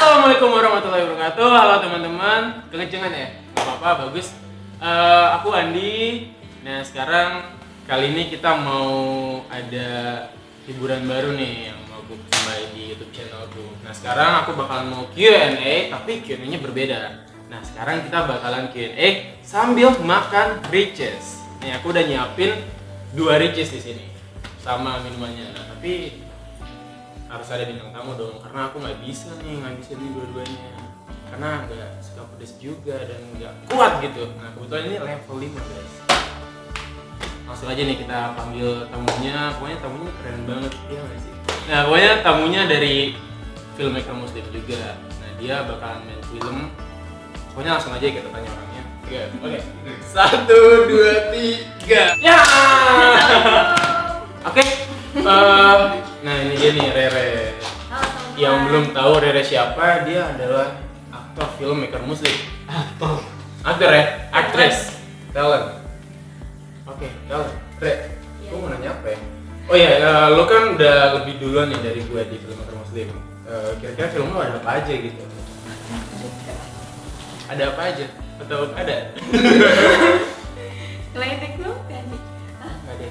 Assalamualaikum warahmatullahi wabarakatuh. Halo teman-teman, kekencengan ya? Gak apa-apa, bagus. Aku Andi. Nah sekarang kali ini kita mau ada hiburan baru nih yang mau gue persembahin di YouTube channelku. Nah sekarang aku bakalan mau Q&A, tapi Q&A-nya berbeda. Nah sekarang kita bakalan Q&A sambil makan rices. Nih aku udah nyiapin 2 rices di sini sama minumannya. Nah tapi harus ada bintang tamu dong, karena aku nggak bisa nih ngabisin ini dua-duanya karena nggak suka pedes juga dan nggak kuat gitu. Nah kebetulan ini level 5 guys. Langsung aja nih kita panggil tamunya, pokoknya tamunya keren banget ya nggak sih? Nah pokoknya tamunya dari filmmaker muslim juga. Nah dia bakalan main film, pokoknya langsung aja kita tanya orangnya. Oke, 1, 2, 3 ya. Oke. Nah ini dia nih Rere. Yang belum tahu Rere siapa, dia adalah aktor filmmaker muslim. Aktor ya? Aktris. Talent. Oke, talent. Re, gue mau nanya apa ya? Oh iya, lo kan udah lebih duluan nih dari gue di filmmaker muslim. Kira-kira film lo ada apa aja gitu? Ada apa aja? Atau ada? Kletek lo kan? Nggak ada.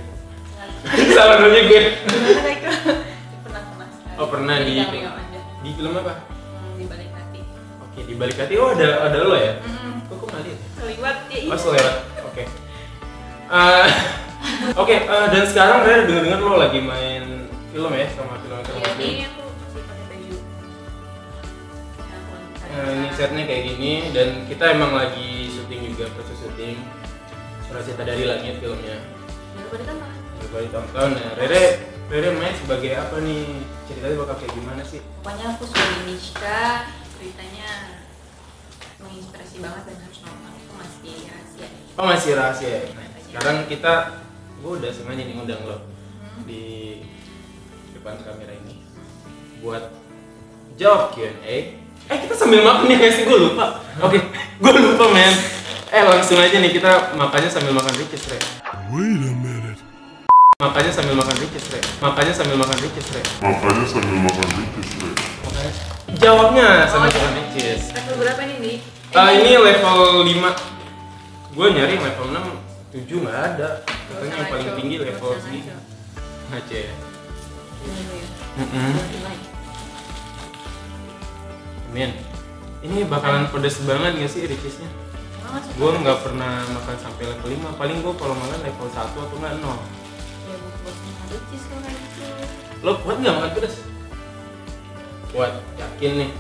Salah nanya gue. Pernah sekali. Oh pernah di film apa? Di Balik Hati. Oke, di Balik Hati. Oh ada lo ya? Kok nggak lihat? Seliwat ya. Oh selewat. Oke. Oke, dan sekarang Rere dengar lo lagi main film ya sama filmmaker Iya, muslim. ini aku masih pakai baju. Ini setnya kayak gini dan kita emang lagi syuting juga, proses syuting Surat Cinta dari Langit filmnya. Jangan lupa ditonton. Coba ditonton. Nah, Rere main sebagai apa nih? Ceritanya bakal kayak gimana sih? Pokoknya aku sebagai Nishka, ceritanya menginspirasi banget dan harus nonton. Itu masih rahasia. Oh masih rahasia. Nah, sekarang gue udah sengaja nih ngundang lo di depan kamera ini buat jawab Q&A. Kita sambil makan nih guys, gue lupa. Oke, gue lupa men. Langsung aja nih kita makannya sambil makan rices, Re. Wait a minute. Makanya sambil makan rices, Re. Jawabnya sambil makan rices. Level berapa nih, Di? Ini level 5. Gue nyari level 6, 7 nggak ada. Katanya yang paling tinggi level segini. Aceh. Amin. Ini bakalan pedes banget nggak sih ricesnya? Gue nggak pernah makan sampai level 5. Paling gue kalau makan level 1 atau nggak 0. Ya buat makan ricis kalau kayak gitu. Lo kuat nggak makan pedes? Kuat, yakin nih.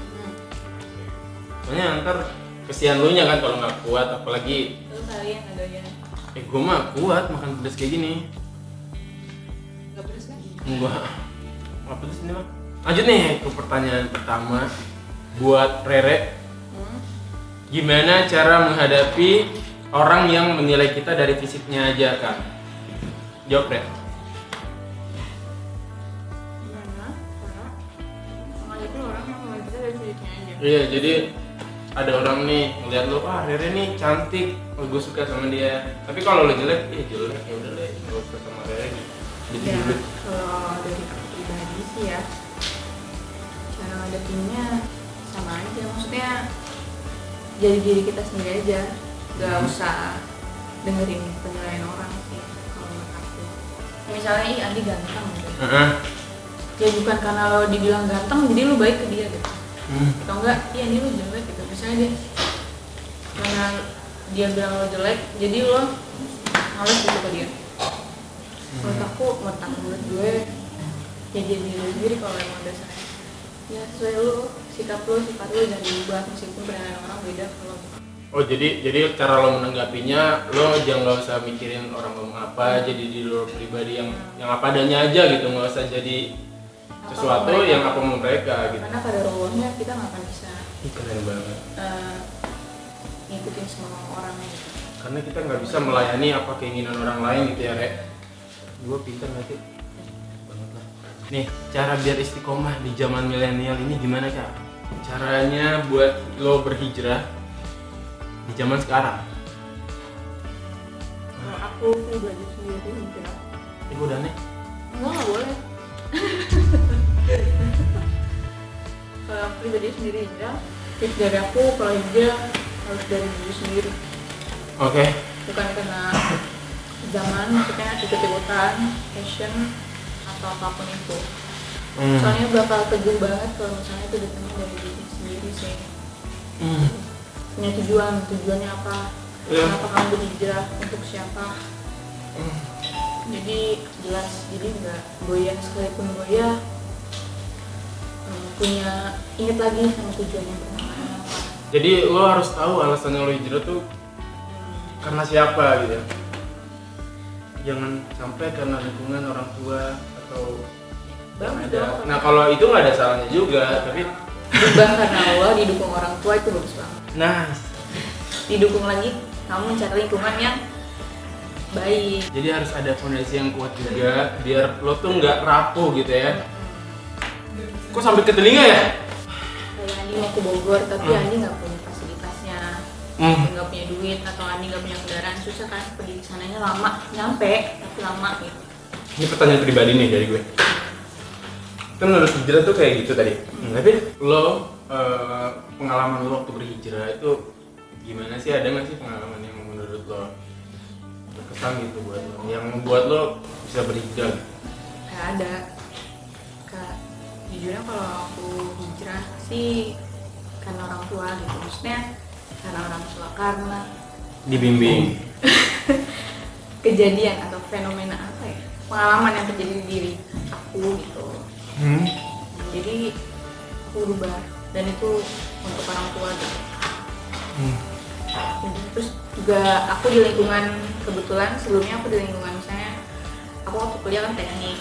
Soalnya ntar kesian lu nya kan kalau nggak kuat, apalagi. Lu kalian ada yang Gue mah kuat makan pedes kayak gini. nggak pedes kan? Nggak pedes ini mah. Lanjut nih ke pertanyaan pertama buat Rere. Gimana cara menghadapi orang yang menilai kita dari fisiknya aja, Kak? Jawab, Re. Gimana? Karena menghadapi orang yang menilai kita dari fisiknya aja. Iya, jadi ada orang nih ngeliat lo, Rere nih cantik, gue suka sama dia. Tapi kalau lo jelek, jelek ya udah deh, gue suka sama Rere gitu. Ya, kalau dari aku pribadi sih ya, cara ngadepinnya sama aja. Maksudnya jadi diri kita sendiri aja, gak usah dengerin penilaian orang sih kalau menurut aku. Misalnya Andi ganteng gitu. Ya bukan karena lo dibilang ganteng jadi lo baik ke dia gitu. Atau enggak, Andi lo jelek gitu. Misalnya dia karena dia bilang lo jelek, jadi lo males gitu ke dia. Menurut gue ya jadi diri lo sendiri kalau emang dasarnya ya sesuai lo, sikap lo, sifat lo jangan diubah meskipun penilaian orang beda kalau. Oh jadi cara lo menanggapinya, lo jangan nggak usah mikirin orang ngomong apa, jadi diri lo pribadi yang apa adanya aja gitu, nggak usah jadi sesuatu apa yang apa mau mereka gitu. Karena pada rollnya kita nggak akan bisa Keren banget. ngikutin semua orang gitu. Karena kita nggak bisa melayani apa keinginan orang lain gitu ya, Re. Gue pintar nggak sih? Banget lah. Nih, cara biar istiqomah di zaman milenial ini gimana, Kak? Caranya buat lo berhijrah di zaman sekarang. Kalau aku pribadi sendiri hijrah. Ibu udah nih. Enggak boleh. Kalau pribadi sendiri hijrah, tips dari aku kalau hijrah harus dari diri sendiri. Oke. Bukan karena zaman, maksudnya ikut-ikutan, fashion atau apapun itu. Soalnya bakal teguh banget kalau misalnya itu datangnya dari diri sendiri sih. Punya tujuannya apa? Kenapa kamu berhijrah, untuk siapa? Jadi jelas, jadi nggak goyah, sekalipun goyah punya ingat lagi sama tujuannya pertama apa. Jadi lo harus tahu alasannya lo hijrah tuh karena siapa gitu. Jangan sampai karena lingkungan orang tua atau Bagus ada. dong. Nah kalau itu nggak ada salahnya juga, tapi Bukan karena Allah, didukung orang tua itu bagus banget. nice. Didukung lagi, kamu mencari lingkungan yang baik. Jadi harus ada fondasi yang kuat juga biar lo tuh nggak rapuh gitu ya. Kok sampai ke telinga ya? Kayak Andi mau ke Bogor, tapi Andi nggak punya fasilitasnya, nggak punya duit, atau Andi nggak punya kendaraan, susah kan pergi ke sananya, lama nyampe, tapi lama gitu. Ini pertanyaan pribadi nih dari gue. Kan menurut hijrah tuh kayak gitu tadi. Tapi lo pengalaman lo waktu berhijrah itu gimana sih? Ada nggak sih pengalaman yang menurut lo berkesan gitu buat lo, yang membuat lo bisa berhijrah? Kayak ada, Kak, jujurnya kalau aku hijrah sih karena orang tua gitu, maksudnya karena orang tua, karena Dibimbing. kejadian atau fenomena apa ya, pengalaman yang terjadi di diri aku gitu. Jadi aku berubah, dan itu untuk orang tua gitu. Terus juga aku di lingkungan, kebetulan sebelumnya aku di lingkungan, misalnya aku waktu kuliah kan teknik,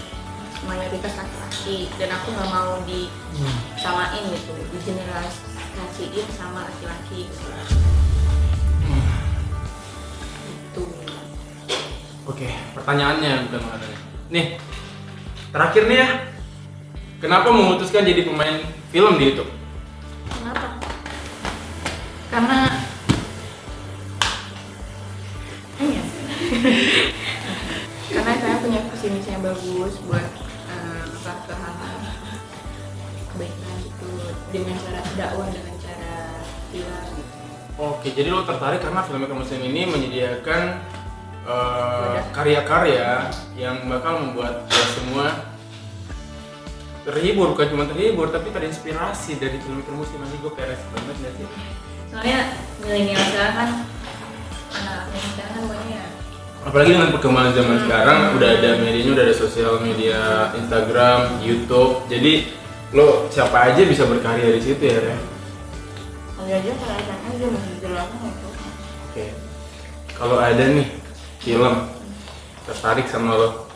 mayoritas laki-laki, dan aku nggak mau disamain gitu, digeneralisasiin sama laki-laki gitu. Itu. Oke, pertanyaannya bukan makanya. Nih, terakhir nih ya. Kenapa memutuskan jadi pemain film di YouTube? Kenapa? Karena karena saya punya visi misi yang bagus buat ke hal-hal kebaikan gitu, dengan cara dakwah, dengan cara film gitu. Oke, jadi lo tertarik karena Filmmaker Muslim ini menyediakan karya-karya yang bakal membuat kita semua terhibur, bukan cuma terhibur tapi terinspirasi dari Filmmaker Muslim. Nanti gue peres banget gak sih? Soalnya milenial sekarang kan, anak-anak sekarang kan banyak. Apalagi dengan perkembangan zaman sekarang, udah ada medianya, udah ada sosial media, Instagram, YouTube. Jadi lo siapa aja bisa berkarya di situ ya, Re? Kali aja kelihatan aja masih jelas gitu. Oke. Kalau ada nih film tertarik sama lo,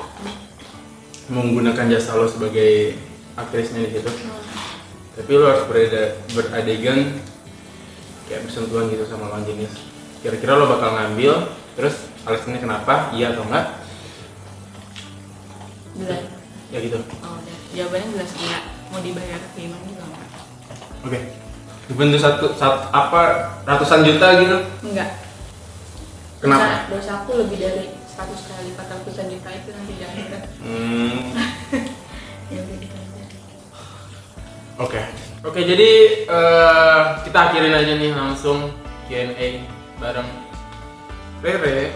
menggunakan jasa lo sebagai aktrisnya di situ, tapi lo harus beradegan kayak bersentuhan gitu sama lawan jenis. Kira-kira lo bakal ngambil, terus alasannya kenapa, iya atau enggak? Jelas. Ya gitu. Oh, udah. Jawabannya jelas iya. Mau dibayar ke gimana juga enggak? Oke. Dibantu satu apa ratusan juta gitu? Enggak. Kenapa? Dosa aku lebih dari 100 kali lipat ratusan juta itu nanti di akhirat. Ya udah gitu aja. Oke, jadi kita akhirin aja nih langsung Q&A bareng Rere.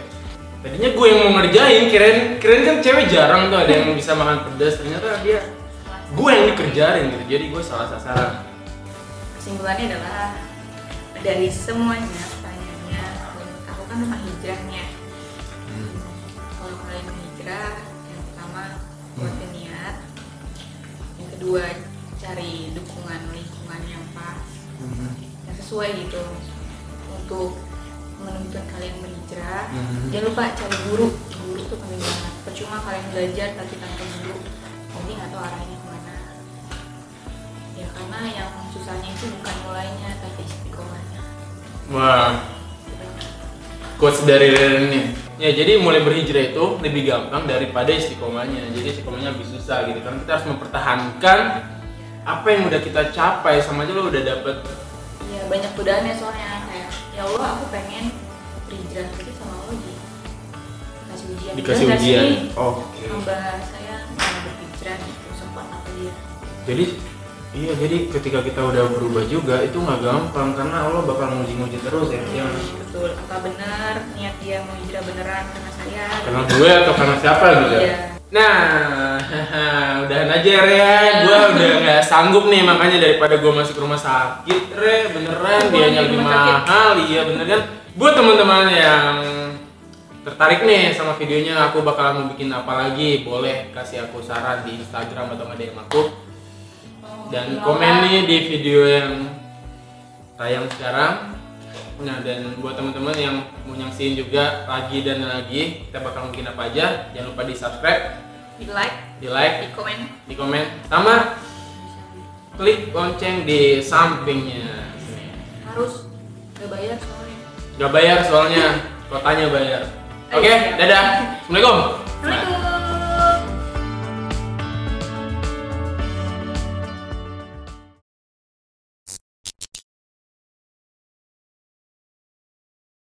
Tadinya gue yang mau ngerjain, kirain kan cewek jarang tuh ada yang bisa makan pedas, ternyata gue yang dikerjain gitu, jadi gue salah sasaran. Kesimpulannya adalah dari semuanya pertanyaannya, aku kan tentang hijrahnya. Kalau kalian hijrah, yang pertama buatin niat, yang kedua cari dukungan lingkungan yang pas, yang sesuai gitu untuk menemukan kalian berhijrah. Jangan lupa cari guru tuh penting banget. Percuma kalian belajar tapi tanpa guru, nanti nggak tahu arahnya kemana. Ya karena yang susahnya itu bukan mulainya tapi istiqomahnya. Wah, quotes dari Rere nih. Ya jadi mulai berhijrah itu lebih gampang daripada istiqomahnya. Jadi istiqomahnya lebih susah gitu, karena kita harus mempertahankan apa yang udah kita capai. Sama aja lo udah dapet. Ya banyak godaannya soalnya, kayak ya Allah aku pengen berhijrah, tapi sama Allah dikasih ujian. Oke. Hamba saya mau berhijrah gitu, sempat apa dia. Jadi Iya, jadi ketika kita udah berubah juga itu nggak gampang karena Allah bakal nguji-nguji terus ya. Betul, apa benar niat dia mau hijrah beneran karena saya? Karena gue atau karena siapa gitu ya? Iya. Nah, udahan aja ya, gue udah nggak sanggup nih, makanya daripada gue masuk rumah sakit, beneran biayanya lebih mahal, iya bener kan? Buat teman-teman yang tertarik nih sama videonya, aku bakalan mau bikin apa lagi, boleh kasih aku saran di Instagram atau DM aku. Dan komen nih di video yang tayang sekarang. Nah, dan buat teman-teman yang mau nyaksiin juga lagi dan lagi, kita bakal bikin apa aja, jangan lupa di subscribe, di like, di komen, sama klik lonceng di sampingnya. Harus gak bayar soalnya. Gak bayar soalnya, kotanya bayar. Oke, dadah. Assalamualaikum. Assalamualaikum.